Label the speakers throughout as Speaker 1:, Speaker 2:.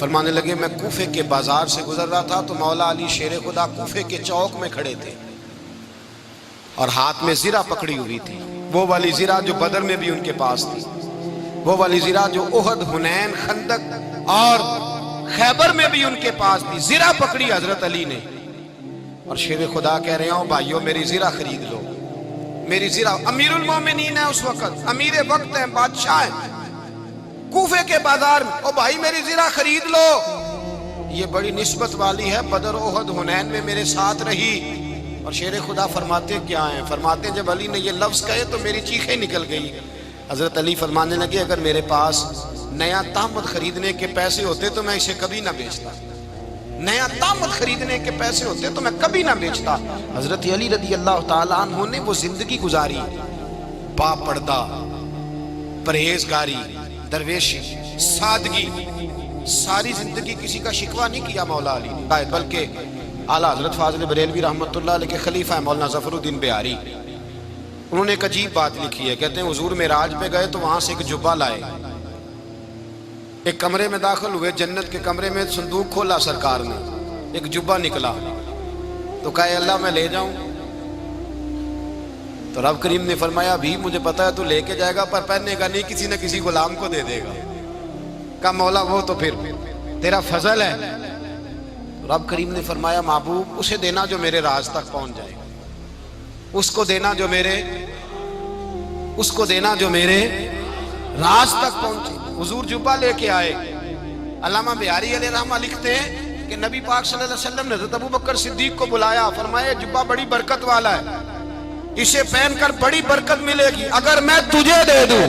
Speaker 1: فرمانے لگے میں کوفے کے بازار سے گزر رہا تھا تو مولا علی شیر خدا کوفے کے چوک میں کھڑے تھے اور ہاتھ میں زرہ پکڑی ہوئی تھی، وہ والی زرہ جو بدر میں بھی ان کے پاس تھی، وہ والی زرہ جو احد، حنین، خندق اور خیبر میں بھی ان کے پاس تھی۔ زرہ پکڑی حضرت علی نے اور شیر خدا کہہ رہے ہوں بھائیو میری زرہ خرید لو، میری زرہ۔ امیر المومنین ہے اس وقت، امیر وقت ہیں، بادشاہ ہیں، کوفے کے بازار میں، او بھائی میری زرہ خرید لو، یہ بڑی نسبت والی ہے، بدر، احد، حنین میں میرے ساتھ رہی۔ اور شیر خدا فرماتے کیا ہیں؟ فرماتے ہیں جب علی نے یہ لفظ کہے تو میری چیخیں نکل گئی۔ حضرت علی فرمانے لگے اگر میرے پاس نیا تامت خریدنے کے پیسے ہوتے تو میں اسے کبھی نہ بیچتا، نیا تامت خریدنے کے پیسے ہوتے تو میں کبھی نہ بیچتا۔ حضرت علی رضی اللہ تعالیٰ عنہ نے وہ زندگی گزاری، با پردہ، پرہیزگاری، درویشی، سادگی، ساری زندگی کسی کا شکوہ نہیں کیا مولا علی نے، بلکہ اعلیٰ حضرت فاضل بریلوی رحمۃ اللہ علیہ کے خلیفہ مولانا ظفر الدین بہاری، انہوں نے ایک عجیب بات لکھی ہے، کہتے ہیں حضور معراج پہ گئے تو وہاں سے ایک جبہ لائے، ایک کمرے میں داخل ہوئے، جنت کے کمرے میں صندوق کھولا سرکار نے، ایک جبہ نکلا تو کہا اللہ میں لے جاؤں؟ تو رب کریم نے فرمایا بھی مجھے پتا ہے تو لے کے جائے گا پر پہننے گا نہیں، کسی نہ کسی غلام کو دے دے گا۔ کہا مولا وہ تو پھر تیرا فضل ہے۔ رب کریم نے فرمایا محبوب اسے دینا جو میرے راز تک پہنچ جائے، اس کو دینا جو میرے راز تک پہنچے۔ حضور جبہ لے کے آئے۔ علامہ بہاری علیہ رحمہ لکھتے ہیں کہ نبی پاک صلی اللہ علیہ وسلم نے حضرت ابوبکر صدیق کو بلایا، فرمایا جبہ بڑی برکت والا ہے، اسے پہن کر بڑی برکت ملے گی، اگر میں تجھے دے دوں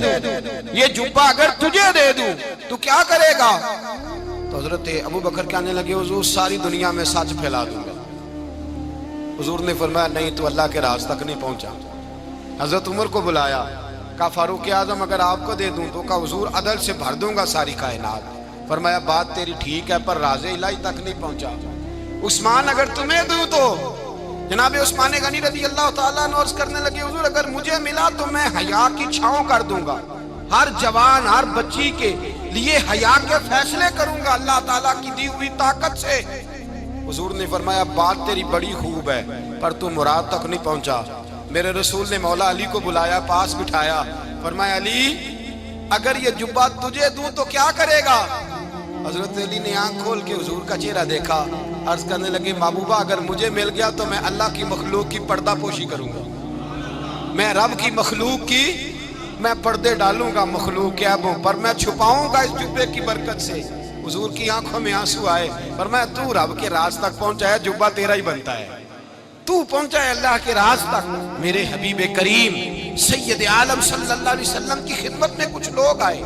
Speaker 1: یہ جبہ، اگر تجھے دے دوں تو کیا کرے گا؟ تو حضرت ابوبکر کہنے لگے حضور ساری دنیا میں سچ پھیلا دوں گا۔ حضور نے فرمایا نہیں تو اللہ کے راز تک نہیں پہنچا۔ حضرت عمر کو بلایا، کہا فاروق اعظم اگر آپ کو دے دوں تو کہا حضور عدل سے بھر دوں گا ساری کائنات۔ فرمایا بات تیری ٹھیک ہے پر راز الہی تک نہیں پہنچا۔ عثمان اگر تمہیں دوں تو جناب عثمان غنی رضی اللہ تعالیٰ عنہ عرض کرنے لگے حضور اگر مجھے ملا تو میں حیا کی چھاؤں کر دوں گا، ہر جوان ہر بچی کے لیے حیا کے فیصلے کروں گا اللہ تعالیٰ کی دی ہوئی طاقت سے۔ حضور نے فرمایا بات تیری بڑی خوب ہے پر تو مراد تک نہیں پہنچا۔ میرے رسول نے مولا علی کو بلایا، پاس بٹھایا، فرمایا علی اگر یہ جبہ تجھے دوں تو کیا کرے گا؟ حضرت علی نے آنکھ کھول کے حضور کا چہرہ دیکھا، عرض کرنے لگے محبوبہ اگر مجھے مل گیا تو میں اللہ کی مخلوق کی پردہ پوشی کروں گا، میں رب کی مخلوق کی میں پردے ڈالوں گا مخلوق کے عیبوں پر، میں چھپاؤں گا اس جبے کی برکت سے۔ حضور کی آنکھوں میں آنسو آئے، فرمایا تو رب کے راز تک پہنچا ہے، جبہ تیرا ہی بنتا ہے، تو پہنچا ہے اللہ کے راز تک۔ میرے حبیب کریم سید عالم صلی اللہ علیہ وسلم کی خدمت میں کچھ لوگ آئے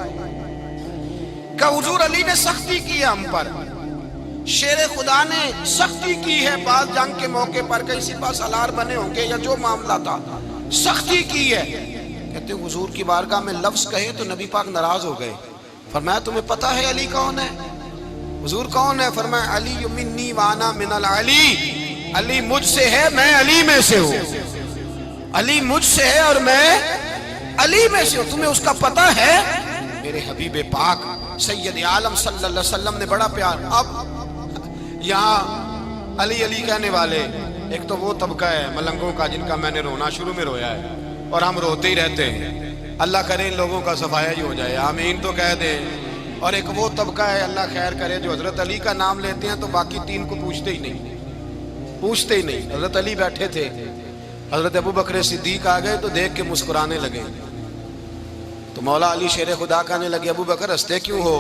Speaker 1: کہ حضور علی نے سختی کی ہے ہم پر، شیر خدا نے سختی کی ہے، بعض جنگ کے موقع پر کئی سپہ سالار بنے ہوں گے یا جو معاملہ تھا سختی کی ہے۔ کہتے ہیں حضور کی بارگاہ میں لفظ کہے تو نبی پاک ناراض ہو گئے۔ فرمایا تمہیں پتہ ہے علی کون ہے؟ حضور کون ہے؟ فرمایا علی منی وانا من العلی، علی مجھ سے ہے میں علی میں سے ہوں، علی مجھ سے ہے اور میں علی میں سے ہوں، تمہیں اس کا پتہ ہے؟ میرے حبیب پاک سید عالم صلی اللہ علیہ وسلم نے بڑا پیار۔ اب یہاں علی علی کہنے والے ایک تو وہ طبقہ ہے ملنگوں کا جن کا میں نے رونا شروع میں رویا ہے اور ہم روتے ہی رہتے ہیں، اللہ کرے ان لوگوں کا صفایا ہی ہو جائے، آمین تو کہہ دیں۔ اور ایک وہ طبقہ ہے اللہ خیر کرے جو حضرت علی کا نام لیتے ہیں تو باقی تین کو پوچھتے ہی نہیں۔ حضرت علی بیٹھے تھے، حضرت ابوبکر صدیق آ گئے تو دیکھ کے مسکرانے لگے، تو مولا علی شیر خدا کہنے لگے ابوبکر ہنستے کیوں ہو؟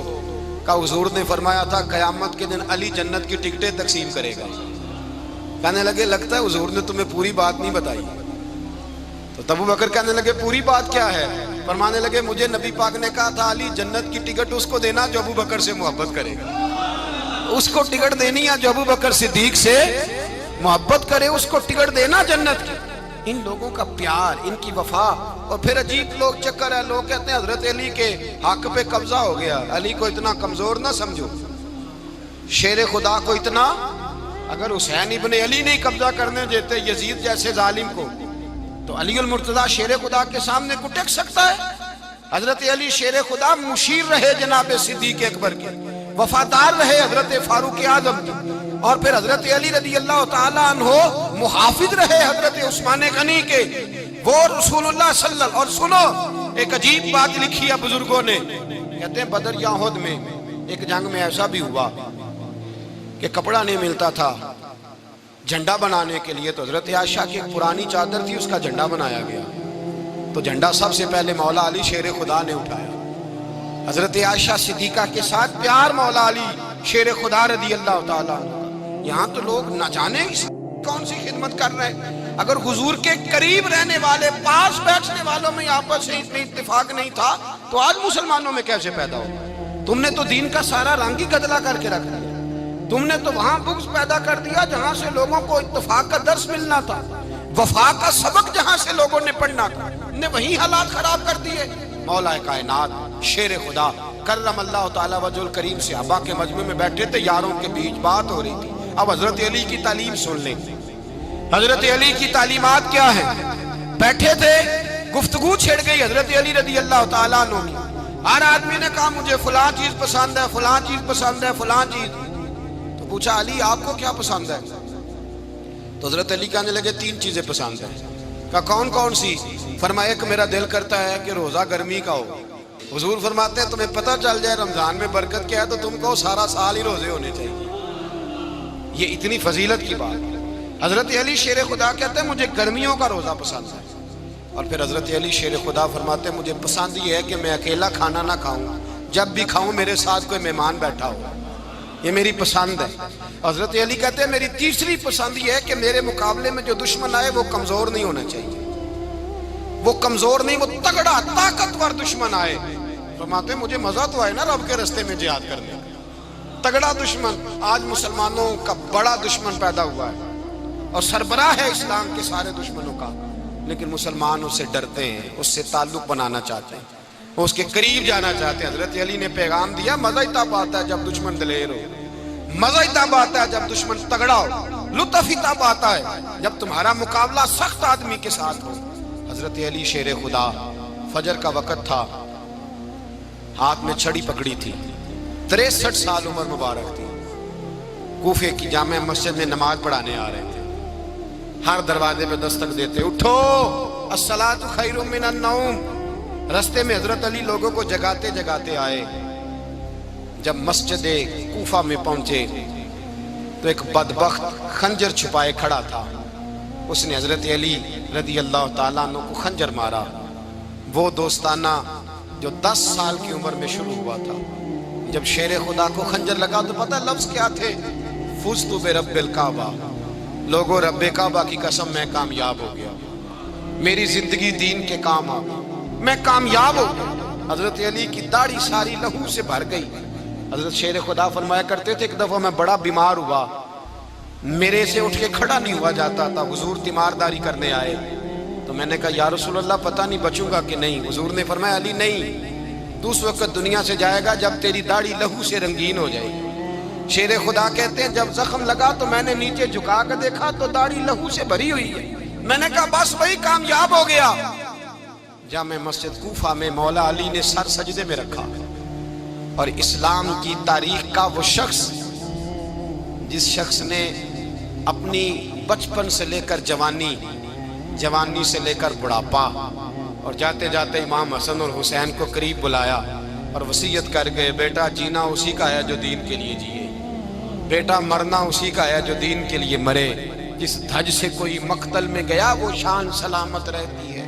Speaker 1: کہا حضور نے فرمایا تھا قیامت کے دن علی جنت کی ٹکٹیں تقسیم کرے گا۔ کہنے لگے لگتا ہے حضور نے تمہیں پوری بات نہیں بتائی۔ تو ابوبکر کہنے لگے پوری بات کیا ہے؟ فرمانے لگے مجھے نبی پاک نے کہا تھا علی جنت کی ٹکٹ اس کو دینا جو ابوبکر سے محبت کرے گا، اس کو ٹکٹ دینی ہے جو ابوبکر صدیق سے محبت کرے، اس کو ٹکٹ دینا جنت کی۔ ان لوگوں کا پیار، ان کی وفا۔ اور پھر عجیب لوگ چکر ہے، لوگ کہتے ہیں حضرت علی کے حق پہ قبضہ ہو گیا، علی کو اتنا کمزور نہ سمجھو، شیر خدا کو اتنا، اگر حسین ابن علی نہیں قبضہ کرنے دیتے یزید جیسے ظالم کو تو علی المرتضیٰ شیر خدا کے سامنے کو ٹک سکتا ہے؟ حضرت علی شیر خدا مشیر رہے جناب صدیق اکبر کے، وفادار رہے حضرت فاروق اعظم کے، اور پھر حضرت علی رضی اللہ تعالیٰ عنہ محافظ رہے حضرت عثمان غنی کے، وہ رسول اللہ صلی اللہ علیہ وسلم۔ اور سنو ایک عجیب بات لکھی ہے بزرگوں نے، کہتے ہیں بدر یا احد میں ایک جنگ میں ایسا بھی ہوا کہ کپڑا نہیں ملتا تھا جھنڈا بنانے کے لیے، تو حضرت عائشہ کی ایک پرانی چادر تھی، اس کا جھنڈا بنایا گیا، تو جھنڈا سب سے پہلے مولا علی شیر خدا نے اٹھایا۔ حضرت عائشہ صدیقہ کے ساتھ پیار مولا علی شیر خدا رضی اللہ تعالیٰ۔ یہاں تو لوگ نہ جانے کون سی خدمت کر رہے ہیں۔ اگر حضور کے قریب رہنے والے، پاس بیٹھنے والوں میں آپس میں اتنی اتفاق نہیں تھا تو آج مسلمانوں میں کیسے پیدا ہو؟ تم نے تو دین کا سارا رنگ ہی گدلا کر کے رکھ دیا۔ تم نے تو وہاں بغض پیدا کر دیا جہاں سے لوگوں کو اتفاق کا درس ملنا تھا، وفا کا سبق جہاں سے لوگوں نے پڑھنا تھا، نے وہی حالات خراب کر دیے۔ مولا کائنات شیر خدا کرم اللہ تعالیٰ وجہ الکریم صحابہ کے مجمع میں بیٹھے تھے، یاروں کے بیچ بات ہو رہی تھی۔ اب حضرت علی کی تعلیم سن لیں، حضرت علی کی تعلیمات کیا ہیں۔ بیٹھے تھے، گفتگو چھڑ گئی حضرت علی رضی اللہ تعالیٰ عنہ کی۔ ہر آدمی نے کہا مجھے فلاں چیز پسند ہے، فلاں چیز پسند ہے، فلاں چیز۔ تو پوچھا علی آپ کو کیا پسند ہے؟ تو حضرت علی کہنے لگے 3 چیزیں پسند ہیں۔ کہا کون کون سی؟ فرمایا کہ میرا دل کرتا ہے کہ روزہ گرمی کا ہو۔ حضور فرماتے ہیں تمہیں پتہ چل جائے رمضان میں برکت کیا ہے تو تم کو سارا سال ہی روزے ہونے چاہیے۔ یہ اتنی فضیلت کی بات۔ حضرت علی شیر خدا کہتے ہیں مجھے گرمیوں کا روزہ پسند ہے۔ اور پھر حضرت علی شیر خدا فرماتے ہیں مجھے پسند یہ ہے کہ میں اکیلا کھانا نہ کھاؤں، جب بھی کھاؤں میرے ساتھ کوئی مہمان بیٹھا ہو، یہ میری پسند ہے۔ حضرت علی کہتے ہیں میری تیسری پسند یہ ہے کہ میرے مقابلے میں جو دشمن آئے وہ کمزور نہیں ہونا چاہیے، وہ کمزور نہیں، وہ تگڑا طاقتور دشمن آئے۔ فرماتے ہیں مجھے مزہ تو آئے نا رب کے رستے میں جہاد کرنے کا، تگڑا دشمن۔ آج مسلمانوں کا بڑا دشمن پیدا ہوا ہے اور سربراہ ہے اسلام کے سارے دشمنوں کا، لیکن مسلمان اس سے ڈرتے ہیں، اس سے تعلق بنانا چاہتے ہیں، وہ اس کے قریب جانا چاہتے ہیں۔ حضرت علی نے پیغام دیا مزہ ہی تب آتا ہے جب دشمن دلیر ہو، مزہ ہی تب آتا ہے جب دشمن تگڑا ہو، لطف ہی تب آتا ہے جب تمہارا مقابلہ سخت آدمی کے ساتھ ہو۔ حضرت علی شیر خدا، فجر کا وقت تھا، ہاتھ میں چھڑی پکڑی تھی، 63 سال عمر مبارک تھی، کوفے کی جامع مسجد میں نماز پڑھانے آ رہے تھے۔ ہر دروازے پہ دستک دیتے اٹھو الصلاۃ خیر من النوم۔ رستے میں حضرت علی لوگوں کو جگاتے جگاتے آئے۔ جب مسجد کوفہ میں پہنچے تو ایک بدبخت خنجر چھپائے کھڑا تھا، اس نے حضرت علی رضی اللہ تعالیٰ عنہ کو خنجر مارا۔ وہ دوستانہ جو 10 سال کی عمر میں شروع ہوا تھا، جب شیر خدا کو خنجر لگا تو پتہ لفظ کیا تھے؟ فزت برب الکعبہ، لوگوں رب کعبہ کی قسم میں کامیاب ہو گیا، میری زندگی دین کے کام آ گئی، میں کامیاب ہو گیا۔ حضرت علی کی داڑھی ساری لہو سے بھر گئی۔ حضرت شیر خدا فرمایا کرتے تھے ایک دفعہ میں بڑا بیمار ہوا، میرے سے اٹھ کے کھڑا نہیں ہوا جاتا تھا، حضور تیمارداری کرنے آئے تو میں نے کہا یا رسول اللہ پتہ نہیں بچوں گا کہ نہیں۔ حضور نے فرمایا علی نہیں، تو اس وقت دنیا سے جائے گا جب تیری داڑھی لہو سے رنگین ہو جائے گی۔ شیر خدا کہتے ہیں جب زخم لگا تو میں نے نیچے جھکا کر دیکھا تو داڑھی لہو سے بھری ہوئی ہے، میں نے کہا بس وہی کامیاب ہو گیا۔ جامع مسجد کوفہ میں مولا علی نے سر سجدے میں رکھا، اور اسلام کی تاریخ کا وہ شخص جس شخص نے اپنی بچپن سے لے کر جوانی، جوانی سے لے کر بڑھاپا، اور جاتے جاتے امام حسن اور حسین کو قریب بلایا اور وصیت کر گئے بیٹا جینا اسی کا ہے جو دین کے لیے جیے، بیٹا مرنا اسی کا ہے جو دین کے لیے مرے، جس دھج سے کوئی مقتل میں گیا وہ شان سلامت رہتی ہے،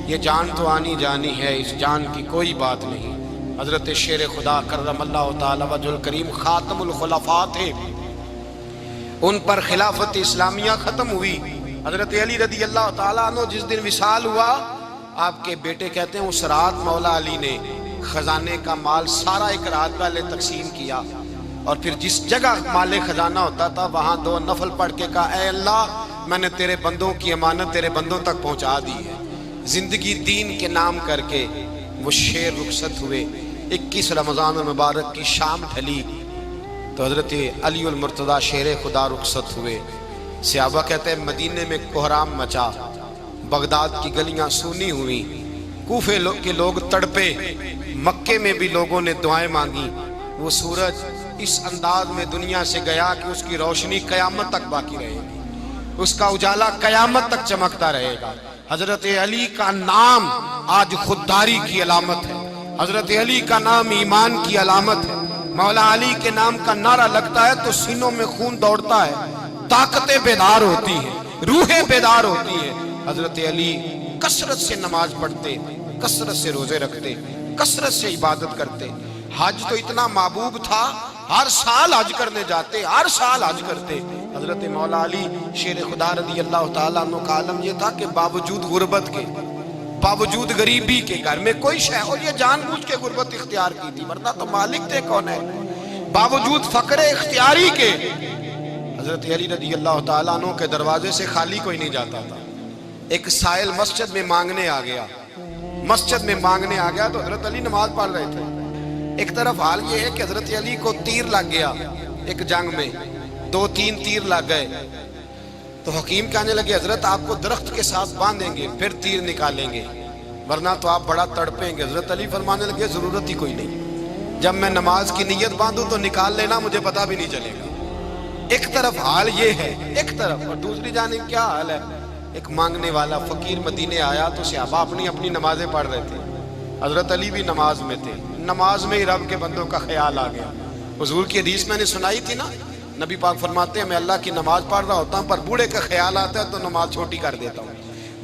Speaker 1: یہ جان تو آنی جانی ہے، اس جان کی کوئی بات نہیں۔ حضرت شیر خدا کرم اللہ تعالی وجہ الکریم خاتم الخلفاء تھے، ان پر خلافت اسلامیہ ختم ہوئی۔ حضرت علی رضی اللہ تعالیٰ عنہ جس دن وصال ہوا، آپ کے بیٹے کہتے ہیں اس رات مولا علی نے خزانے کا مال سارا ایک رات پہلے تقسیم کیا، اور پھر جس جگہ مال خزانہ ہوتا تھا وہاں 2 نفل پڑھ کے کہا اے اللہ میں نے تیرے بندوں کی امانت تیرے بندوں تک پہنچا دی ہے۔ زندگی دین کے نام کر کے وہ شیر رخصت ہوئے۔ 21 رمضان المبارک کی شام ڈھلی تو حضرت علی المرتضیٰ شیر خدا رخصت ہوئے۔ صحابہ کہتے ہیں مدینے میں کوہرام مچا، بغداد کی گلیاں سونی ہوئیں، کوفے کے لوگ تڑپے، مکے میں بھی لوگوں نے دعائیں مانگی، وہ سورج اس انداز میں دنیا سے گیا کہ اس کی روشنی قیامت تک باقی رہے گی، اس کا اجالا قیامت تک چمکتا رہے گا۔ حضرت علی کا نام آج خودداری کی علامت ہے، حضرت علی کا نام ایمان کی علامت ہے۔ مولا علی کے نام کا نعرہ لگتا ہے تو سینوں میں خون دوڑتا ہے، طاقتیں بیدار ہوتی ہیں، روحیں بیدار ہوتی ہیں۔ حضرت علی کثرت سے نماز پڑھتے، کثرت سے روزے رکھتے، کثرت سے عبادت کرتے۔ حج تو اتنا محبوب تھا، ہر سال حج کرنے جاتے، ہر سال حج کرتے۔ حضرت مولا علی شیر خدا رضی اللہ تعالیٰ عنہ کا عالم یہ تھا کہ باوجود غربت کے، باوجود غریبی کے، گھر میں کوئی شے، اور یہ جان بوجھ کے غربت اختیار کی تھی، ورنہ تو مالک تھے کون ہے، باوجود فقر اختیاری کے حضرت علی رضی اللہ تعالیٰ عنہ کے دروازے سے خالی کوئی نہیں جاتا تھا۔ ایک سائل مسجد میں مانگنے آ گیا، مسجد میں مانگنے آ گیا تو حضرت علی نماز پڑھ رہے تھے۔ ایک طرف حال یہ ہے کہ حضرت علی کو تیر لگ گیا ایک جنگ میں، 2-3 تیر لگ گئے تو حکیم کہنے لگے حضرت آپ کو درخت کے ساتھ باندھیں گے پھر تیر نکالیں گے ورنہ تو آپ بڑا تڑپیں گے۔ حضرت علی فرمانے لگے ضرورت ہی کوئی نہیں، جب میں نماز کی نیت باندھوں تو نکال لینا، مجھے پتہ بھی نہیں چلے گا۔ ایک طرف حال یہ ہے، ایک طرف، اور دوسری جانب کیا حال ہے، ایک مانگنے والا فقیر مدینے آیا تو صحابہ اپنی اپنی نمازیں پڑھ رہے تھے، حضرت علی بھی نماز میں تھے۔ نماز میں ہی رب کے بندوں کا خیال آ گیا۔ حضور کی حدیث میں نے سنائی تھی نا، نبی پاک فرماتے ہیں میں اللہ کی نماز پڑھ رہا ہوتا ہوں پر بوڑھے کا خیال آتا ہے تو نماز چھوٹی کر دیتا ہوں،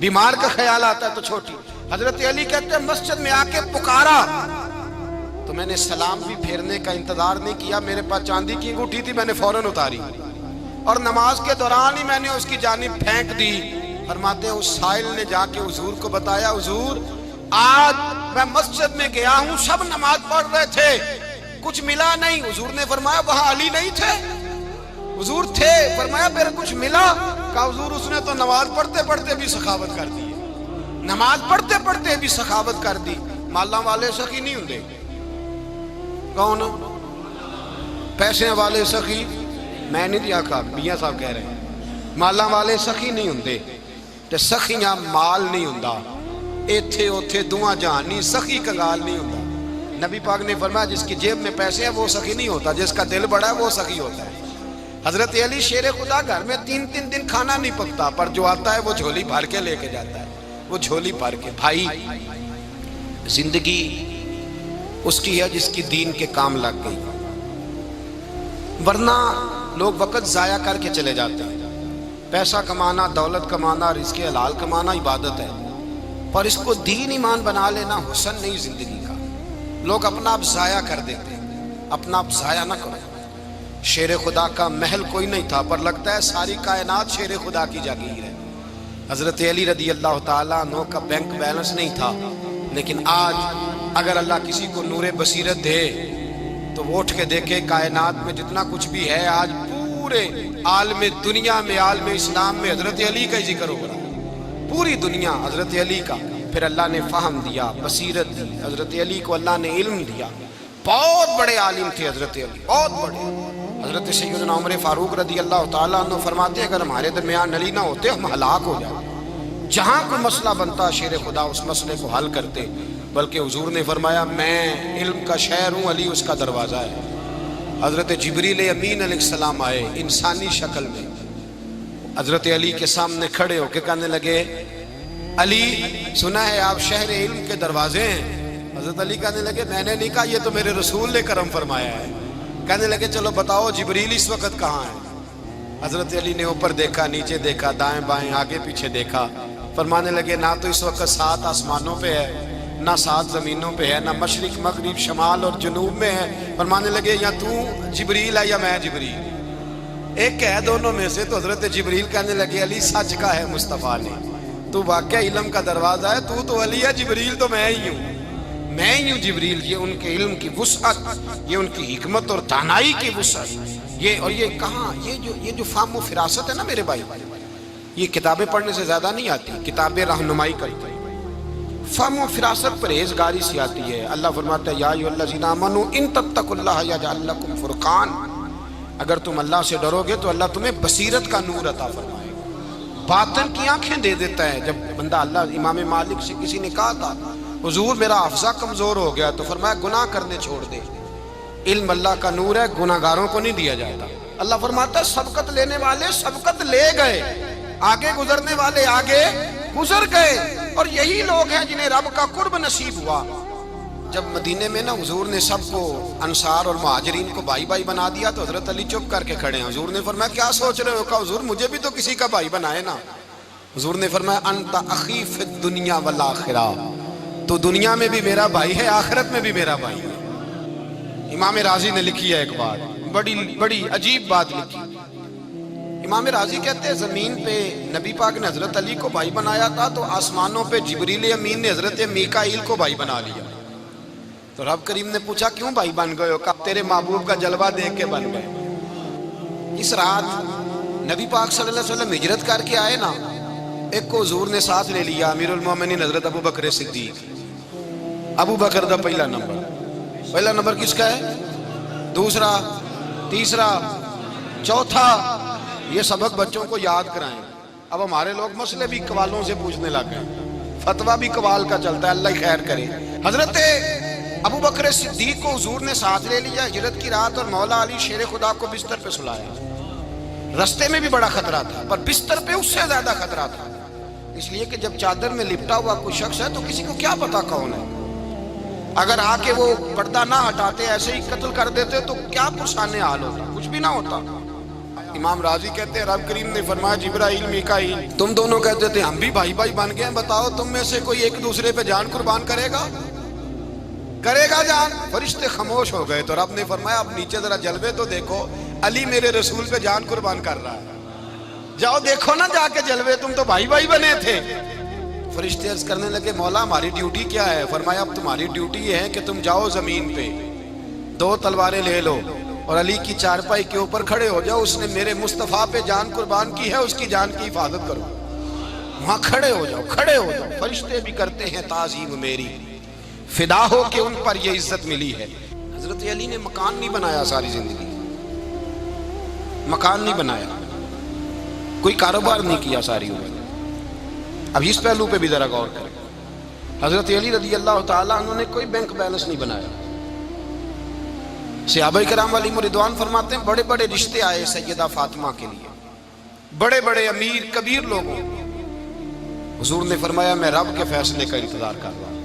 Speaker 1: بیمار کا خیال آتا ہے تو چھوٹی۔ حضرت علی کہتے ہیں مسجد میں آ کے پکارا تو میں نے سلام بھی پھیرنے کا انتظار نہیں کیا، میرے پاس چاندی کی انگوٹھی تھی، میں نے فوراً اتاری اور نماز کے دوران ہی میں نے اس کی جانب پھینک دی۔ فرماتے ہیں اس سائل نے جا کے حضور کو بتایا، حضور آج میں مسجد میں گیا ہوں، سب نماز پڑھ رہے تھے، کچھ ملا نہیں۔ حضور نے فرمایا وہاں علی نہیں تھے؟ حضور تھے۔ فرمایا پھر کچھ ملا؟ کہا حضور اس نے تو نماز پڑھتے پڑھتے بھی سخاوت کر دی، نماز پڑھتے پڑھتے بھی سخاوت کر دی۔ مالاں والے سخی نہیں ہوندے، کون پیسے والے سخی؟ میں نہیں دیا کہا، میاں صاحب کہہ رہے ہیں مالاں والے سخی نہیں ہوندے، تے سخیاں مال نہیں ہوندا، ایتھے اوتھے دعا جہانی سخی کنگال نہیں ہوتا۔ نبی پاک نے فرمایا جس کی جیب میں پیسے ہیں وہ سخی نہیں ہوتا، جس کا دل بڑا ہے وہ سخی ہوتا ہے۔ حضرت علی شیر خدا گھر میں 3 دن کھانا نہیں پکتا پر جو آتا ہے وہ جھولی بھر کے لے کے جاتا ہے، وہ جھولی بھر کے۔ بھائی زندگی اس کی ہے جس کی دین کے کام لگ گئی، ورنہ لوگ وقت ضائع کر کے چلے جاتے ہیں۔ پیسہ کمانا، دولت کمانا، رزق حلال کمانا عبادت ہے، پر اس کو دین ایمان بنا لینا حسن نہیں زندگی کا۔ لوگ اپنا آپ ضائع کر دیتے ہیں، اپنا آپ ضائع نہ کرو۔ شیر خدا کا محل کوئی نہیں تھا پر لگتا ہے ساری کائنات شیر خدا کی جاگیر ہے۔ حضرت علی رضی اللہ تعالیٰ عنہ کا بینک بیلنس نہیں تھا، لیکن آج اگر اللہ کسی کو نور بصیرت دے تو وہ اٹھ کے دیکھے کائنات میں جتنا کچھ بھی ہے آج پورے عالم دنیا میں، عالم اسلام میں حضرت علی کا ہی ذکر ہو رہا ہے، پوری دنیا حضرت علی کا۔ پھر اللہ نے فہم دیا، بصیرت دی، حضرت علی کو اللہ نے علم دیا۔ بہت بڑے عالم تھے حضرت علی، بہت بڑے۔ حضرت سیدنا عمر فاروق رضی اللہ تعالیٰ عنہ فرماتے ہیں اگر ہمارے درمیان علی نہ ہوتے ہم ہلاک ہو جاتے، جہاں کوئی مسئلہ بنتا شیر خدا اس مسئلے کو حل کرتے، بلکہ حضور نے فرمایا میں علم کا شہر ہوں، علی اس کا دروازہ ہے۔ حضرت جبریل امین علیہ السلام آئے انسانی شکل میں، حضرت علی کے سامنے کھڑے ہو کے کہنے لگے علی سنا ہے آپ شہر علم کے دروازے ہیں۔ حضرت علی کہنے لگے میں نے نہیں کہا، یہ تو میرے رسول نے کرم فرمایا ہے۔ کہنے لگے چلو بتاؤ جبریل اس وقت کہاں ہے؟ حضرت علی نے اوپر دیکھا، نیچے دیکھا، دائیں بائیں آگے پیچھے دیکھا، فرمانے لگے نہ تو اس وقت 7 آسمانوں پہ ہے، نہ 7 زمینوں پہ ہے، نہ مشرق مغرب شمال اور جنوب میں ہے۔ فرمانے لگے یا تو جبریل ہے یا میں جبریل، ایک ہے دونوں میں سے۔ تو حضرت جبریل کہنے لگے علی سچ کا ہے مصطفیٰ نے، تو واقعہ علم کا دروازہ ہے، تو علی ہے، جبریل تو میں ہی ہوں، میں ہی ہوں جبریل۔ یہ ان کے علم کی وسعت، یہ ان کی حکمت اور دانائی کی وسعت، یہ اور یہ کہاں یہ جو فہم و فراست ہے نا میرے بھائی، یہ کتابیں پڑھنے سے زیادہ نہیں آتی، کتابیں رہنمائی کرتی ہیں۔ فہم و فراست پرہیزگاری سے آتی ہے۔ اللہ فرماتا ہے یا ایھا الذین آمنوا ان تتقوا اللہ یجعل لکم فرقان، اگر تم اللہ سے ڈرو گے تو اللہ تمہیں بصیرت کا نور عطا فرمائے گا، باطن کی آنکھیں دے دیتا ہے۔ جب بندہ اللہ، امام مالک سے کسی نے کہا تھا حضور میرا حافظہ کمزور ہو گیا، تو فرمایا گناہ کرنے چھوڑ دے، علم اللہ کا نور ہے، گناہگاروں کو نہیں دیا جاتا۔ اللہ فرماتا ہے سبقت لینے والے سبقت لے گئے، آگے گزرنے والے آگے گزر گئے، اور یہی لوگ ہیں جنہیں رب کا قرب نصیب ہوا۔ جب مدینے میں نا حضور نے سب کو انصار اور مہاجرین کو بھائی بھائی بنا دیا تو حضرت علی چپ کر کے کھڑے ہیں۔ حضور نے فرمایا کیا سوچ رہے ہو؟ کہا حضور مجھے بھی تو کسی کا بھائی بنائے نا۔ حضور نے فرمایا انت اخی فی الدنیا والآخرہ، تو دنیا میں بھی میرا بھائی ہے، آخرت میں بھی میرا بھائی ہے۔ امام راضی نے لکھی ہے ایک بات، بڑی عجیب بات لکھی۔ امام راضی کہتے ہیں زمین پہ نبی پاک نے حضرت علی کو بھائی بنایا تھا تو آسمانوں پہ جبریل امین نے حضرت میکائیل کو بھائی بنا لیا۔ تو رب کریم نے پوچھا کیوں بھائی بن گئے ہو؟ کہا تیرے محبوب کا جلوہ دیکھ کے بن گئے۔ اس رات نبی پاک صلی اللہ علیہ وسلم ہجرت کر کے آئے نا، ایک کو حضور نے ساتھ لے لیا، امیر المومنین حضرت ابو بکر صدیق۔ ابو بکر دا پہلا نمبر کس کا ہے؟ دوسرا، تیسرا، چوتھا، یہ سبق بچوں کو یاد کرائیں۔ اب ہمارے لوگ مسئلے بھی قوالوں سے پوچھنے لگ گئے، فتویٰ بھی قوال کا چلتا ہے، اللہ خیر کرے۔ حضرت ابو بکر صدیق کو حضور نے ساتھ لے لیا ہجرت کی رات، اور مولا علی شیر خدا کو بستر پہ سلایا۔ رستے میں بھی بڑا خطرہ تھا، پر بستر پہ اس سے زیادہ خطرہ تھا، اس لیے کہ جب چادر میں لپٹا ہوا کوئی شخص ہے تو کسی کو کیا پتا کون ہے، اگر آ کے وہ پردہ نہ ہٹاتے ایسے ہی قتل کر دیتے تو کیا پرسانے حال ہوتا، کچھ بھی نہ ہوتا۔ امام راضی کہتے ہیں رب کریم نے فرمایا جبرائیل میکائیل تم دونوں کہتے تھے ہم بھی بھائی بھائی بن گئے، بتاؤ تم میں سے کوئی ایک دوسرے پہ جان قربان کرے گا جان؟ فرشتے خاموش ہو گئے تو رب نے فرمایا اب نیچے ذرا جلوے تو دیکھو، علی میرے رسول پہ جان قربان کر رہا ہے، جاؤ دیکھو نا جا کے جلوے، تم تو بھائی بھائی بنے تھے۔ فرشتے عرض کرنے لگے مولا ہماری ڈیوٹی کیا ہے؟ فرمایا اب تمہاری ڈیوٹی یہ ہے کہ تم جاؤ زمین پہ 2 تلواریں لے لو اور علی کی چارپائی کے اوپر کھڑے ہو جاؤ، اس نے میرے مصطفیٰ پہ جان قربان کی ہے، اس کی جان کی حفاظت کرو۔ وہاں کھڑے ہو جاؤ۔ فرشتے بھی کرتے ہیں تعظیم میری، فدا ہو کہ ان پر یہ عزت ملی ہے۔ حضرت علی نے مکان نہیں بنایا، ساری زندگی مکان نہیں بنایا، کوئی کاروبار نہیں کیا ساری عمر۔ اب اس پہلو پہ بھی ذرا غور کریں، حضرت علی رضی اللہ تعالیٰ عنہ نے کوئی بینک بیلنس نہیں بنایا۔ صحابہ کرام علیہم رضوان فرماتے ہیں بڑے بڑے رشتے آئے سیدہ فاطمہ کے لیے، بڑے بڑے امیر کبیر لوگوں، حضور نے فرمایا میں رب کے فیصلے کا انتظار کر رہا ہوں۔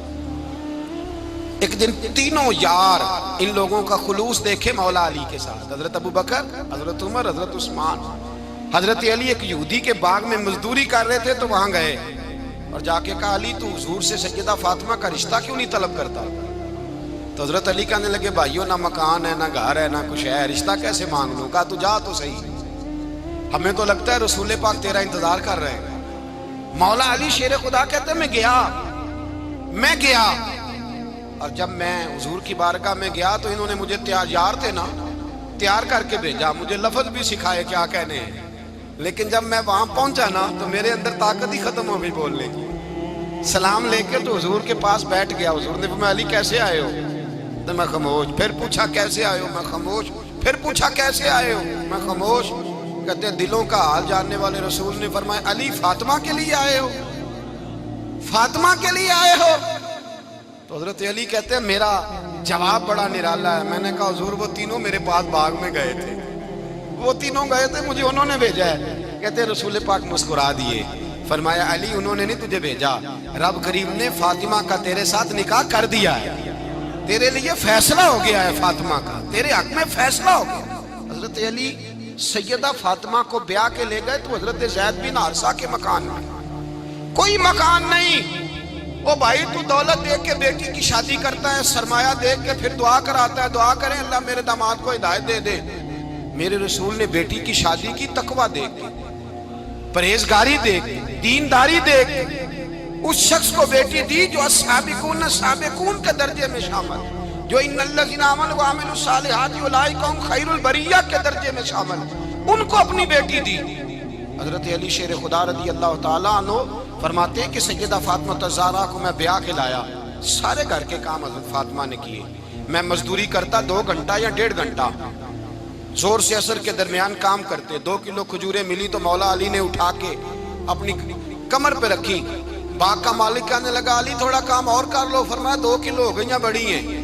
Speaker 1: ایک دن تینوں یار ان لوگوں کا خلوص دیکھے مولا علی کے ساتھ، حضرت ابو بکر، حضرت عمر، حضرت عثمان۔ حضرت علی ایک یہودی کے باغ میں مزدوری کر رہے تھے تو وہاں گئے اور جا کے کہا علی تو حضور سے سیدہ فاطمہ کا رشتہ کیوں نہیں طلب کرتا؟ تو حضرت علی کہنے لگے بھائیو نہ مکان ہے نہ گھر ہے نہ کچھ ہے، رشتہ کیسے مانگ لوں؟ کہا تو جا تو صحیح، ہمیں تو لگتا ہے رسول پاک تیرا انتظار کر رہے ہیں۔ مولا علی شیر خدا کہتے ہیں میں گیا اور جب میں حضور کی بارگاہ میں گیا تو انہوں نے مجھے یار تھے نا تیار کر کے بھیجا، مجھے لفظ بھی سکھائے کیا کہنے ہیں، لیکن جب میں وہاں پہنچا نا تو میرے اندر طاقت ہی ختم ہو گئی بولنے کی۔ سلام لے کے تو حضور کے پاس بیٹھ گیا، حضور نے فرمایا علی کیسے آئے ہو؟ تو میں خاموش، پھر پوچھا کیسے آئے ہو؟ میں خاموش، پھر پوچھا کیسے آئے ہو؟ میں خاموش۔ کہتے ہیں دلوں کا حال جاننے والے رسول نے فرمایا علی فاطمہ کے لیے آئے ہو؟ فاطمہ کے لیے آئے ہو؟ تو حضرت علی کہتے ہیں میرا جواب بڑا نرالا ہے، میں نے کہا حضور وہ تینوں میرے پاس باغ میں گئے تھے، وہ تینوں گئے تھے، مجھے انہوں نے بھیجا ہے۔ کہتے ہیں رسول پاک مسکرا دیے، فرمایا علی انہوں نے نہیں تجھے بھیجا، رب کریم نے فاطمہ کا تیرے ساتھ نکاح کر دیا ہے، تیرے لیے فیصلہ ہو گیا ہے فاطمہ کا، تیرے حق میں فیصلہ ہو گیا۔ حضرت علی سیدہ فاطمہ کو بیاہ کے لے گئے تو حضرت زید بن حارثہ کے مکان میں، کوئی مکان نہیں۔ وہ بھائی تو دولت دیکھ کے بیٹی کی شادی کرتا ہے، سرمایہ دیکھ کے پھر دعا کراتا ہے، دعا کریں اللہ میرے داماد کو ہدایت دے دے۔ میرے رسول نے بیٹی کی شادی کی تقوی دیکھ کے، پرہیزگاری دیکھ کے، دینداری دیکھ کے اس شخص کو بیٹی دی جو السابقون کے درجے میں شامل، جو ان الذین آمنوا وعملوا الصالحات اولئک هم خیر البریہ کے درجے میں شامل، ان کو اپنی بیٹی دی۔ حضرت علی شیر خدا رضی اللہ تعالیٰ عنہ فرماتے ہیں کہ سیدہ فاطمہ الزہرا کو میں بیاہ کے لایا، سارے گھر کے کام حضرت فاطمہ نے کیے، میں مزدوری کرتا 2 گھنٹہ یا 1.5 گھنٹہ، زور سے عصر کے درمیان کام کرتے، 2 کلو کھجوریں ملی تو مولا علی نے اٹھا کے اپنی کمر پہ رکھی۔ باغ کا مالک کہنے لگا علی تھوڑا کام اور کر لو، فرمایا 2 کلو ہو گئیں بڑی ہیں،